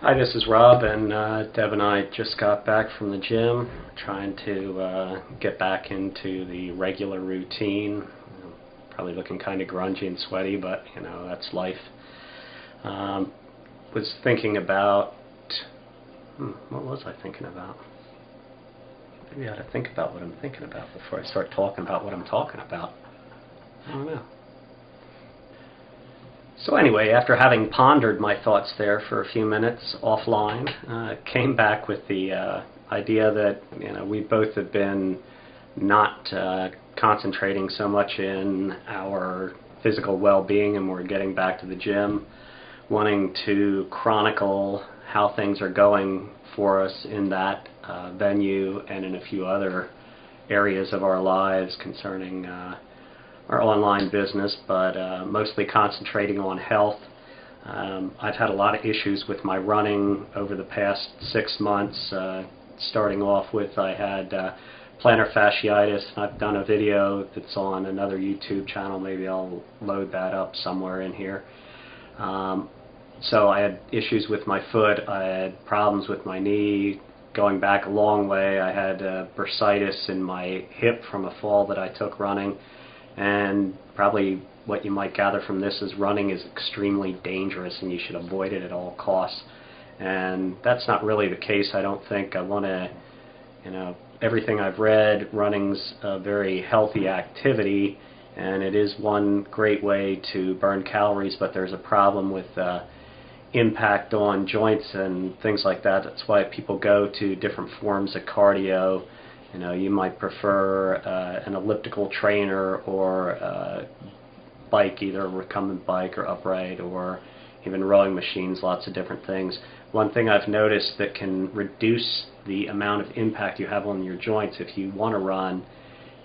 Hi, this is Rob, and Deb and I just got back from the gym, trying to get back into the regular routine. Probably looking kind of grungy and sweaty, but you know, that's life. Was thinking about, what was I thinking about? Maybe I ought to think about what I'm thinking about before I start talking about what I'm talking about. I don't know. So anyway, after having pondered my thoughts there for a few minutes offline, came back with the idea that we both have been not concentrating so much in our physical well-being, and we're getting back to the gym, wanting to chronicle how things are going for us in that venue and in a few other areas of our lives concerning our online business, but mostly concentrating on health. I've had a lot of issues with my running over the past 6 months. Starting off with, I had plantar fasciitis. I've done a video that's on another YouTube channel. Maybe I'll load that up somewhere in here. So I had issues with my foot. I had problems with my knee. Going back a long way, I had bursitis in my hip from a fall that I took running. And probably what you might gather from this is running is extremely dangerous and you should avoid it at all costs. And that's not really the case, I don't think. I want to, everything I've read, running's a very healthy activity, and it is one great way to burn calories, but there's a problem with impact on joints and things like that. That's why people go to different forms of cardio. You might prefer an elliptical trainer or a bike, either a recumbent bike or upright, or even rowing machines, lots of different things. One thing I've noticed that can reduce the amount of impact you have on your joints if you want to run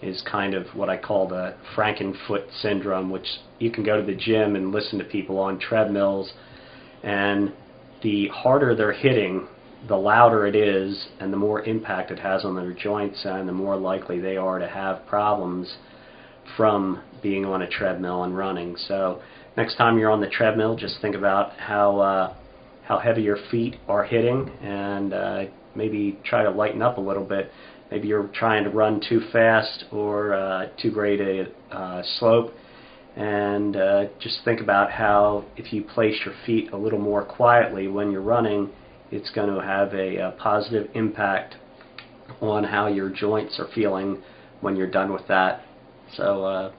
is kind of what I call the Frankenfoot syndrome, which you can go to the gym and listen to people on treadmills, and the harder they're hitting, the louder it is and the more impact it has on their joints, and the more likely they are to have problems from being on a treadmill and running. So next time you're on the treadmill, just think about how heavy your feet are hitting, and maybe try to lighten up a little bit. Maybe you're trying to run too fast or too great a slope, and just think about how if you place your feet a little more quietly when you're running, it's going to have a positive impact on how your joints are feeling when you're done with that. So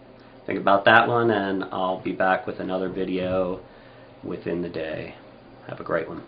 think about that one, and I'll be back with another video within the day. Have a great one.